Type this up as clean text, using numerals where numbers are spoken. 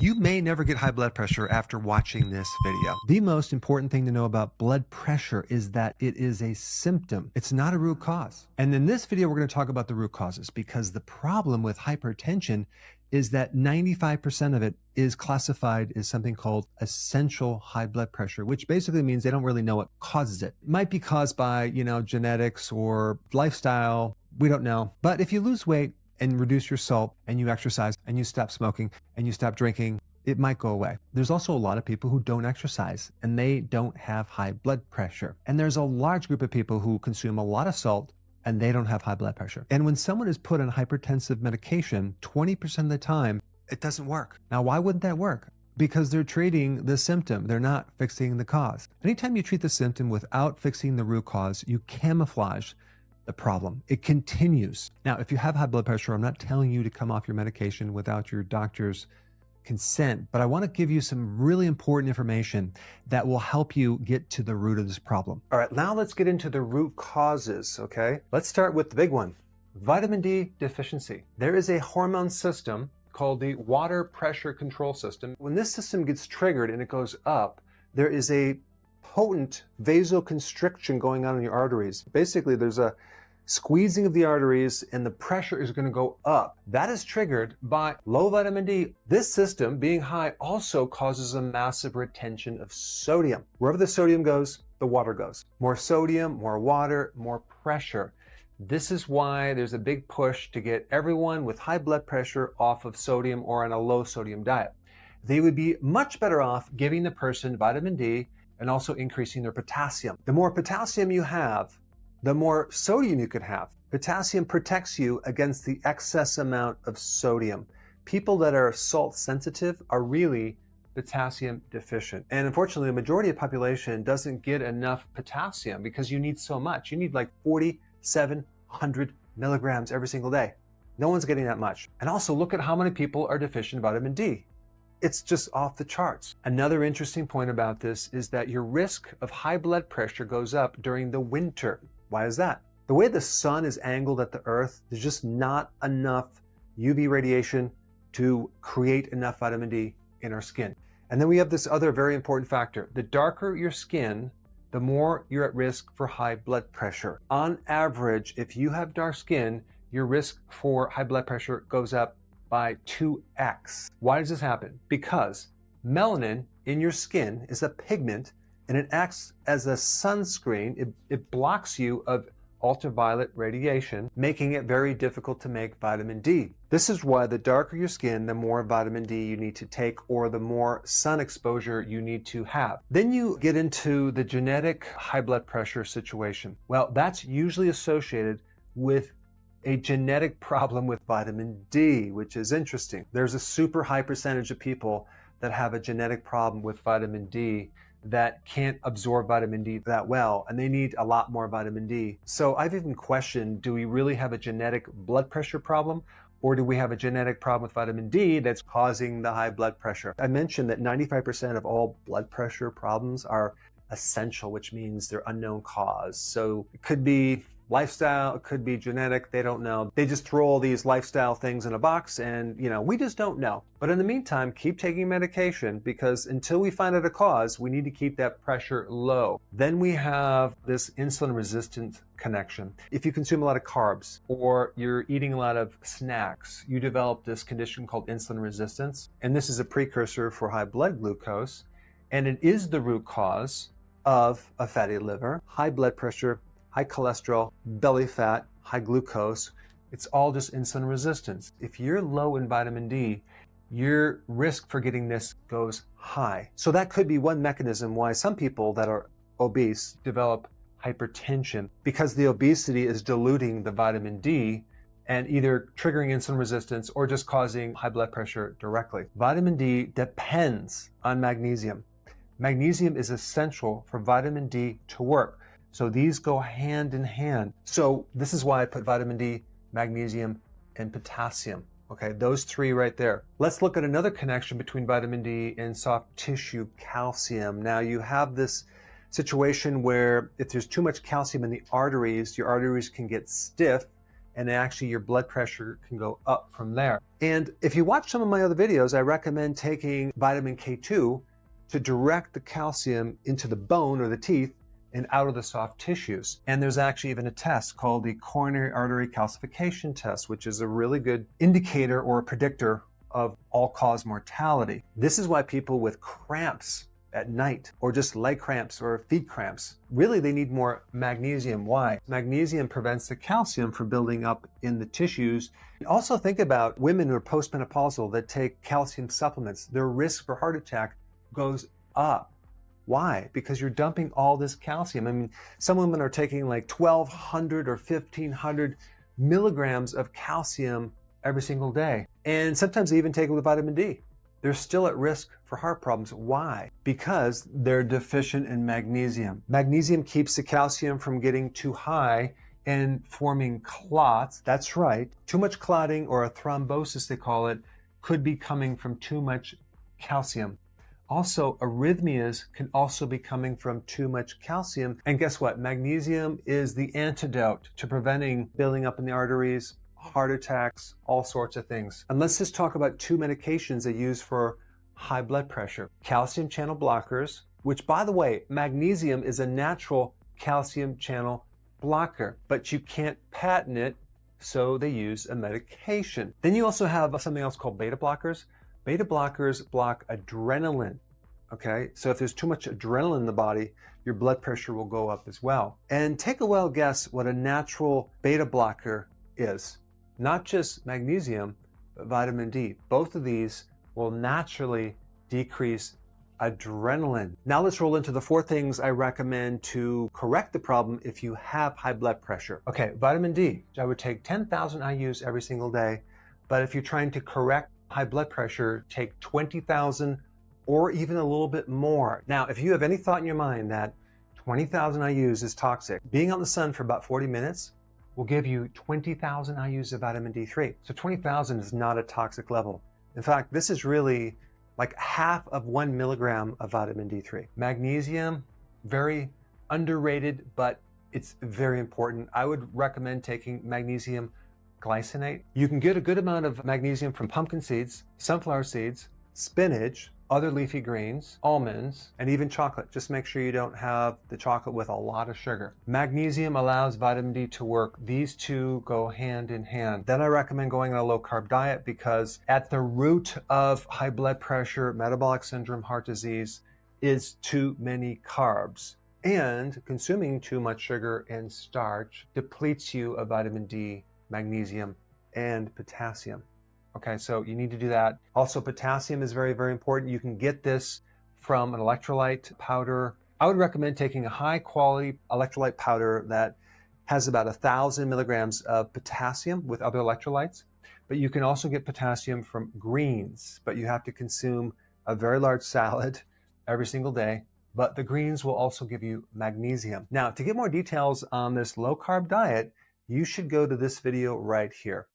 You may never get high blood pressure after watching this video. The most important thing to know about blood pressure is that it is a symptom. It's not a root cause. And in this video, we're going to talk about the root causes, because the problem with hypertension is that 95% of it is classified as something called essential high blood pressure, which basically means they don't really know what causes it. It might be caused by, genetics or lifestyle. We don't know. But if you lose weight and reduce your salt and you exercise and you stop smoking and you stop drinking, it might go away. There's also a lot of people who don't exercise and they don't have high blood pressure. And there's a large group of people who consume a lot of salt and they don't have high blood pressure. And when someone is put on hypertensive medication, 20% of the time, it doesn't work. Now, why wouldn't that work? Because they're treating the symptom. They're not fixing the cause. Anytime you treat the symptom without fixing the root cause, you camouflage the problem. It continues. Now, if you have high blood pressure, I'm not telling you to come off your medication without your doctor's consent, but I want to give you some really important information that will help you get to the root of this problem. All right, now let's get into the root causes, okay? Let's start with the big one, vitamin D deficiency. There is a hormone system called the water pressure control system. When this system gets triggered and it goes up, there is a potent vasoconstriction going on in your arteries. Basically, there's a squeezing of the arteries and the pressure is going to go up. That is triggered by low vitamin D. This system being high also causes a massive retention of sodium. Wherever the sodium goes, the water goes. More sodium, more water, more pressure. This is why there's a big push to get everyone with high blood pressure off of sodium or on a low sodium diet. They would be much better off giving the person vitamin D and also increasing their potassium. The more potassium you have, the more sodium you could have. Potassium protects you against the excess amount of sodium. People that are salt sensitive are really potassium deficient. And unfortunately, the majority of the population doesn't get enough potassium because you need so much. You need like 4,700 milligrams every single day. No one's getting that much. And also look at how many people are deficient in vitamin D. It's just off the charts. Another interesting point about this is that your risk of high blood pressure goes up during the winter. Why is that? The way the sun is angled at the earth, there's just not enough UV radiation to create enough vitamin D in our skin. And then we have this other very important factor. The darker your skin, the more you're at risk for high blood pressure. On average, if you have dark skin, your risk for high blood pressure goes up by 2x. Why does this happen? Because melanin in your skin is a pigment and it acts as a sunscreen. It blocks you of ultraviolet radiation, making it very difficult to make vitamin D. This is why the darker your skin, the more vitamin D you need to take or the more sun exposure you need to have. Then you get into the genetic high blood pressure situation. Well, that's usually associated with a genetic problem with vitamin D, which is interesting. There's a super high percentage of people that have a genetic problem with vitamin D that can't absorb vitamin D that well, and they need a lot more vitamin D. So I've even questioned, do we really have a genetic blood pressure problem, or do we have a genetic problem with vitamin D that's causing the high blood pressure? I mentioned that 95% of all blood pressure problems are essential, which means they're unknown cause. So it could be lifestyle, it could be genetic, they don't know. They just throw all these lifestyle things in a box and, we just don't know. But in the meantime, keep taking medication because until we find out a cause, we need to keep that pressure low. Then we have this insulin resistant connection. If you consume a lot of carbs or you're eating a lot of snacks, you develop this condition called insulin resistance. And this is a precursor for high blood glucose. And it is the root cause of a fatty liver, high blood pressure, high cholesterol, belly fat, high glucose. It's all just insulin resistance. If you're low in vitamin D, your risk for getting this goes high. So that could be one mechanism why some people that are obese develop hypertension, because the obesity is diluting the vitamin D and either triggering insulin resistance or just causing high blood pressure directly. Vitamin D depends on magnesium. Magnesium is essential for vitamin D to work. So these go hand in hand. So this is why I put vitamin D, magnesium, and potassium. Okay, those three right there. Let's look at another connection between vitamin D and soft tissue calcium. Now you have this situation where if there's too much calcium in the arteries, your arteries can get stiff and actually your blood pressure can go up from there. And if you watch some of my other videos, I recommend taking vitamin K2 to direct the calcium into the bone or the teeth and out of the soft tissues. And there's actually even a test called the coronary artery calcification test, which is a really good indicator or a predictor of all-cause mortality. This is why people with cramps at night, or just leg cramps or feet cramps, really they need more magnesium. Why? Magnesium prevents the calcium from building up in the tissues. Also think about women who are postmenopausal that take calcium supplements. Their risk for heart attack goes up. Why? Because you're dumping all this calcium. I mean, some women are taking like 1,200 or 1,500 milligrams of calcium every single day. And sometimes they even take it with vitamin D. They're still at risk for heart problems. Why? Because they're deficient in magnesium. Magnesium keeps the calcium from getting too high and forming clots. That's right. Too much clotting, or a thrombosis they call it, could be coming from too much calcium. Also, arrhythmias can also be coming from too much calcium. And guess what? Magnesium is the antidote to preventing building up in the arteries, heart attacks, all sorts of things. And let's just talk about two medications they use for high blood pressure. Calcium channel blockers, which, by the way, magnesium is a natural calcium channel blocker, but you can't patent it, so they use a medication. Then you also have something else called beta blockers. Beta blockers block adrenaline, okay? So if there's too much adrenaline in the body, your blood pressure will go up as well. And take a wild guess what a natural beta blocker is. Not just magnesium, but vitamin D. Both of these will naturally decrease adrenaline. Now let's roll into the 4 things I recommend to correct the problem if you have high blood pressure. Okay, vitamin D. I would take 10,000 IUs every single day, but if you're trying to correct high blood pressure, take 20,000 or even a little bit more. Now, if you have any thought in your mind that 20,000 IUs is toxic, being out in the sun for about 40 minutes will give you 20,000 IUs of vitamin D3. So 20,000 is not a toxic level. In fact, this is really like half of 1 milligram of vitamin D3. Magnesium, very underrated, but it's very important. I would recommend taking magnesium glycinate. You can get a good amount of magnesium from pumpkin seeds, sunflower seeds, spinach, other leafy greens, almonds, and even chocolate. Just make sure you don't have the chocolate with a lot of sugar. Magnesium allows vitamin D to work. These two go hand in hand. Then I recommend going on a low-carb diet, because at the root of high blood pressure, metabolic syndrome, heart disease is too many carbs. And consuming too much sugar and starch depletes you of vitamin D, magnesium, and potassium. Okay, so you need to do that. Also, potassium is very, very important. You can get this from an electrolyte powder. I would recommend taking a high quality electrolyte powder that has about 1,000 milligrams of potassium with other electrolytes. But you can also get potassium from greens, but you have to consume a very large salad every single day. But the greens will also give you magnesium. Now, to get more details on this low carb diet, you should go to this video right here.